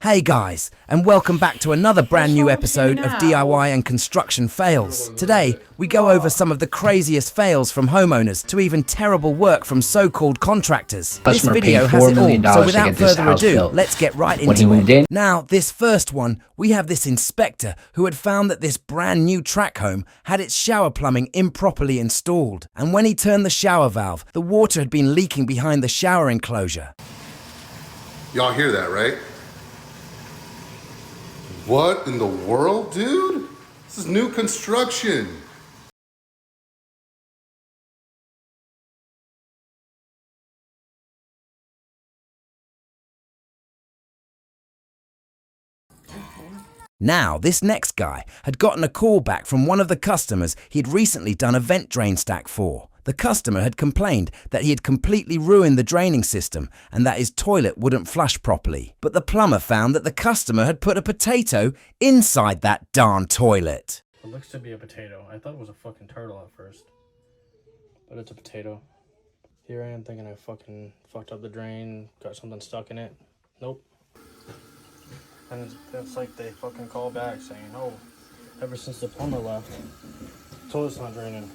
Hey guys, and welcome back to another brand new episode of DIY and construction fails. Today, we go over some of the craziest fails from homeowners to even terrible work from so-called contractors. This video has it all, so without further ado, let's get right into it. Now, this first one, we have this inspector who had found that this brand new track home had its shower plumbing improperly installed. And when he turned the shower valve, the water had been leaking behind the shower enclosure. Y'all hear that, right? What in the world, dude? This is new construction. Now, this next guy had gotten a call back from one of the customers he'd recently done a vent drain stack for. The customer had complained that he had completely ruined the draining system and that his toilet wouldn't flush properly. But the plumber found that the customer had put a potato inside that darn toilet. It looks to be a potato. I thought it was a fucking turtle at first, but it's a potato. Here I am thinking I fucking fucked up the drain, got something stuck in it. Nope. And it's like they fucking call back saying, oh, ever since the plumber left, the toilet's not draining.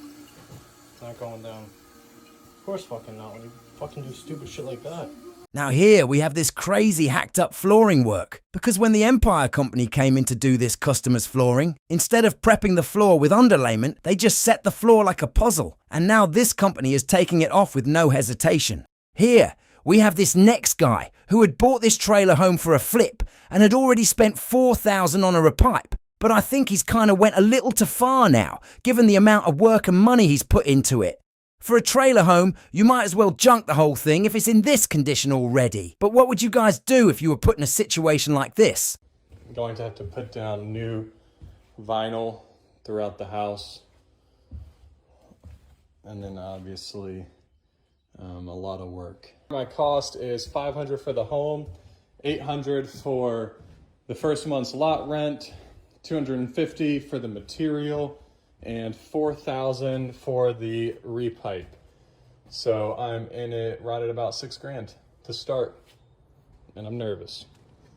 It's not going down. Of course fucking not when you fucking do stupid shit like that. Now here we have this crazy hacked up flooring work, because when the Empire Company came in to do this customer's flooring, instead of prepping the floor with underlayment, they just set the floor like a puzzle. And now this company is taking it off with no hesitation. Here we have this next guy who had bought this trailer home for a flip and had already spent $4,000 on a repipe. But I think he's kind of went a little too far now, given the amount of work and money he's put into it. For a trailer home, you might as well junk the whole thing if it's in this condition already. But what would you guys do if you were put in a situation like this? I'm going to have to put down new vinyl throughout the house. And then obviously a lot of work. My cost is $500 for the home, $800 for the first month's lot rent, $250 for the material, and $4,000 for the repipe. So I'm in it right at about $6,000 to start, and I'm nervous.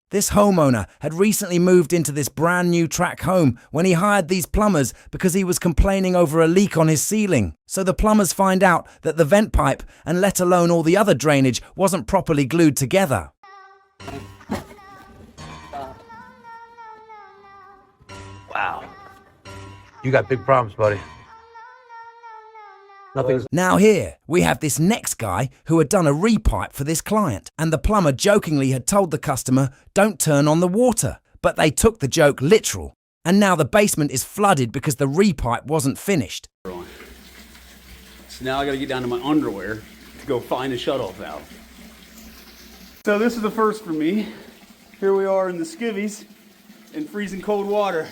This homeowner had recently moved into this brand new track home when he hired these plumbers because he was complaining over a leak on his ceiling. So the plumbers find out that the vent pipe, and let alone all the other drainage, wasn't properly glued together. Wow. You got big problems, buddy. Nothing's... Now here, we have this next guy who had done a repipe for this client, and the plumber jokingly had told the customer, don't turn on the water. But they took the joke literal, and now the basement is flooded because the repipe wasn't finished. So now I gotta get down to my underwear to go find a shutoff valve. So this is the first for me. Here we are in the skivvies in freezing cold water.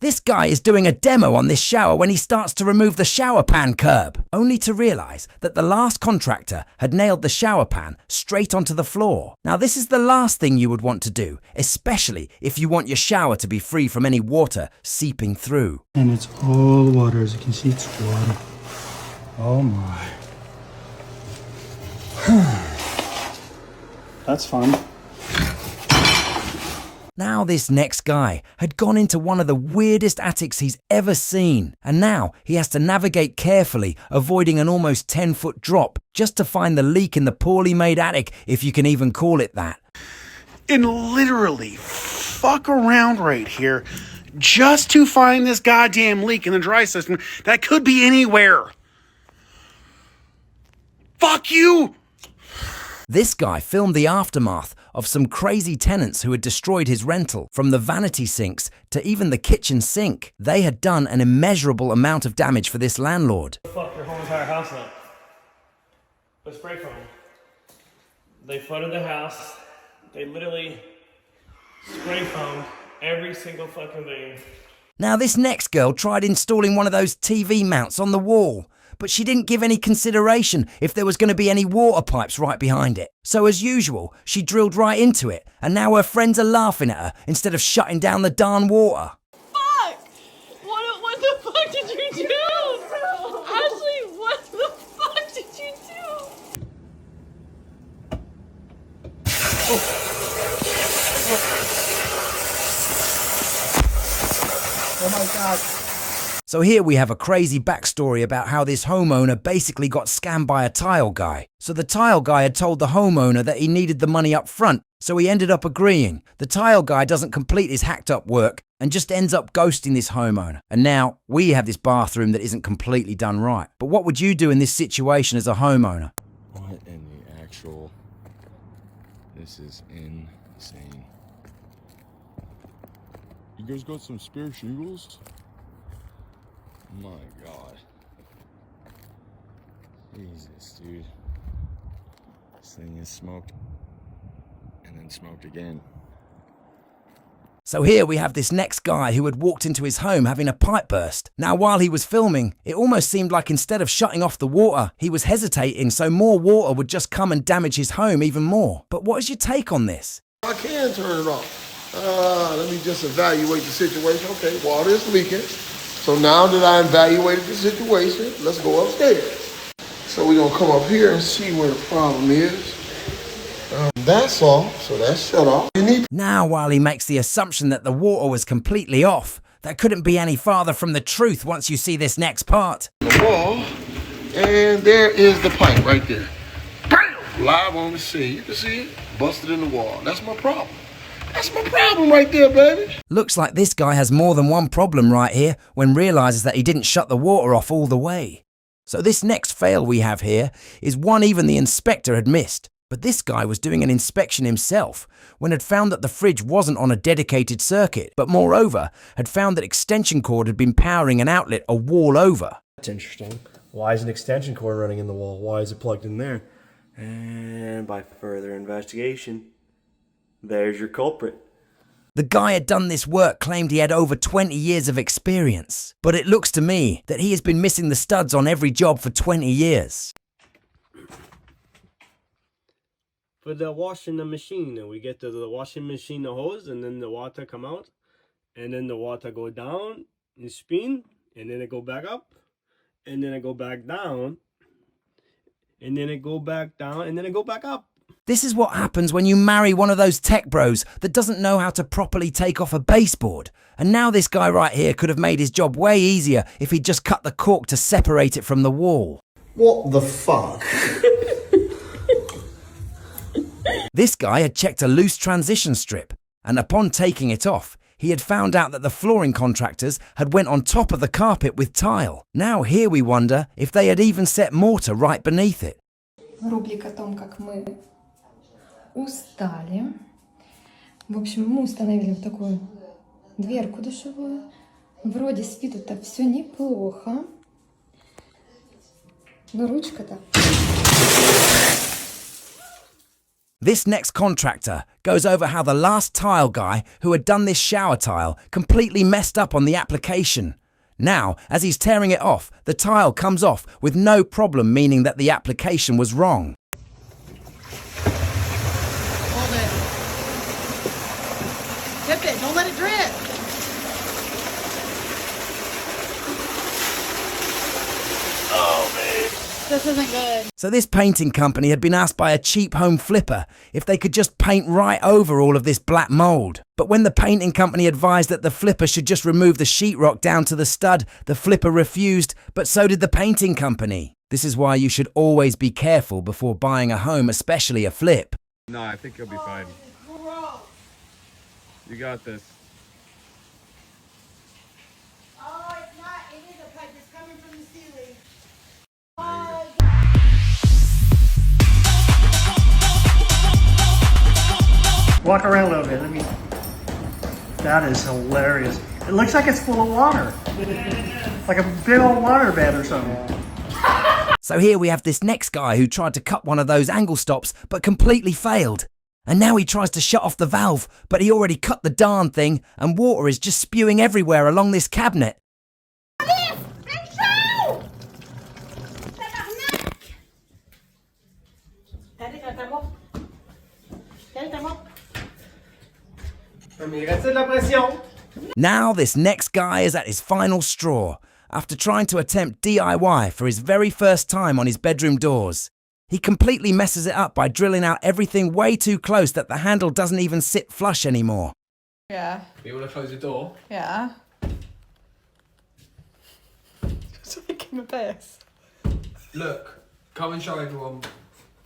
This guy is doing a demo on this shower when he starts to remove the shower pan curb, only to realise that the last contractor had nailed the shower pan straight onto the floor. Now this is the last thing you would want to do, especially if you want your shower to be free from any water seeping through. And it's all water, as you can see, it's water. Oh my. That's fun. Now this next guy had gone into one of the weirdest attics he's ever seen, and now he has to navigate carefully, avoiding an almost 10-foot drop just to find the leak in the poorly made attic, if you can even call it that. And literally fuck around right here just to find this goddamn leak in the dry system that could be anywhere. Fuck you! This guy filmed the aftermath of some crazy tenants who had destroyed his rental, from the vanity sinks to even the kitchen sink. They had done an immeasurable amount of damage for this landlord. Fuck your whole entire house up. With spray foam. They flooded the house. They literally spray foamed every single fucking thing. Now this next girl tried installing one of those TV mounts on the wall, but she didn't give any consideration if there was going to be any water pipes right behind it. So as usual, she drilled right into it, and now her friends are laughing at her instead of shutting down the darn water. Fuck! What the fuck did you do? Ashley, what the fuck did you do? Oh my God. So here we have a crazy backstory about how this homeowner basically got scammed by a tile guy. So the tile guy had told the homeowner that he needed the money up front, so he ended up agreeing. The tile guy doesn't complete his hacked up work and just ends up ghosting this homeowner. And now we have this bathroom that isn't completely done right. But what would you do in this situation as a homeowner? What in the actual... This is insane. You guys got some spare shingles? My God. Jesus, dude. This thing is smoked. And then smoked again. So here we have this next guy who had walked into his home having a pipe burst. Now while he was filming, it almost seemed like instead of shutting off the water, he was hesitating so more water would just come and damage his home even more. But what is your take on this? I can turn it off. Let me just evaluate the situation. Okay, water is leaking. So now that I evaluated the situation, let's go upstairs. So we're gonna come up here and see where the problem is. That's off, so that's shut off. Now while he makes the assumption that the water was completely off, that couldn't be any farther from the truth once you see this next part. The wall, and there is the pipe right there. Bam! Live on the scene. You can see it, busted in the wall. That's my problem. That's my problem right there, baby. Looks like this guy has more than one problem right here when realizes that he didn't shut the water off all the way. So this next fail we have here is one even the inspector had missed. But this guy was doing an inspection himself when had found that the fridge wasn't on a dedicated circuit, but moreover had found that extension cord had been powering an outlet a wall over. That's interesting. Why is an extension cord running in the wall? Why is it plugged in there? And by further investigation, there's your culprit. The guy had done this work claimed he had over 20 years of experience, but it looks to me that he has been missing the studs on every job for 20 years. For the washing the machine, and we get to the washing machine, the hose, and then the water come out, and then the water go down and spin, and then it go back up, and then it go back down, and then it go back down, and then it go back up. This is what happens when you marry one of those tech bros that doesn't know how to properly take off a baseboard. And now this guy right here could have made his job way easier if he'd just cut the cork to separate it from the wall. What the fuck? This guy had checked a loose transition strip, and upon taking it off, he had found out that the flooring contractors had went on top of the carpet with tile. Now here we wonder if they had even set mortar right beneath it. Рубрика о том, как мы устали. В общем, мы установили вот такую дверку душевую. Вроде с виду-то все неплохо. Но ручка-то... This next contractor goes over how the last tile guy who had done this shower tile completely messed up on the application. Now, as he's tearing it off, the tile comes off with no problem, meaning that the application was wrong. Hold it. Tip it. Don't let it drip. Oh, man. This isn't good. So this painting company had been asked by a cheap home flipper if they could just paint right over all of this black mold. But when the painting company advised that the flipper should just remove the sheetrock down to the stud, the flipper refused, but so did the painting company. This is why you should always be careful before buying a home, especially a flip. No, I think you'll be fine. You got this. Oh, it's not. It is a pipe. It's coming from the ceiling. Walk around a little bit. Let me. That is hilarious. It looks like it's full of water. Like a big old water bed or something. So here we have this next guy who tried to cut one of those angle stops but completely failed. And now he tries to shut off the valve, but he already cut the darn thing and water is just spewing everywhere along this cabinet. Now this next guy is at his final straw after trying to attempt DIY for his very first time on his bedroom doors. He completely messes it up by drilling out everything way too close that the handle doesn't even sit flush anymore. Yeah. You want to close the door? Yeah. Just making a piss. Look, come and show everyone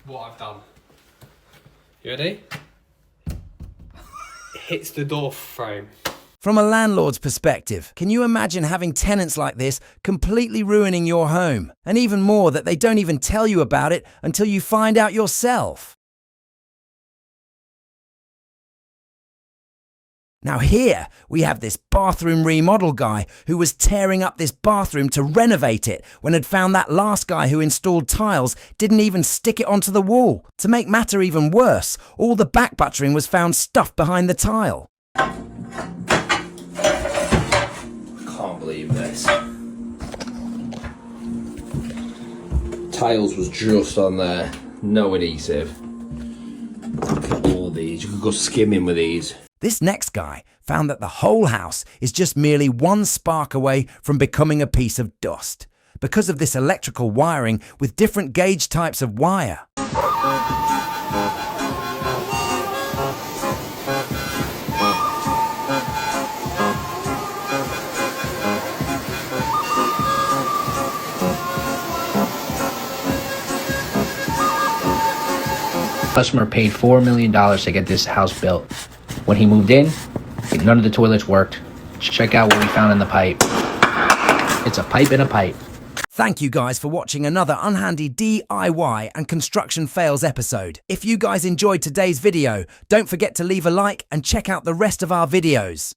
what I've done. You ready? It hits the door frame. From a landlord's perspective, can you imagine having tenants like this completely ruining your home? And even more, that they don't even tell you about it until you find out yourself. Now here, we have this bathroom remodel guy who was tearing up this bathroom to renovate it when had found that last guy who installed tiles didn't even stick it onto the wall. To make matter even worse, all the back buttering was found stuffed behind the tile. Can't believe this. Tiles was just on there, no adhesive. Look at all these, you could go skimming with these. This next guy found that the whole house is just merely one spark away from becoming a piece of dust because of this electrical wiring with different gauge types of wire. Customer paid $4 million to get this house built. When he moved in, none of the toilets worked. Check out what we found in the pipe. It's a pipe in a pipe. Thank you guys for watching another Unhandy DIY and construction fails episode. If you guys enjoyed today's video, don't forget to leave a like and check out the rest of our videos.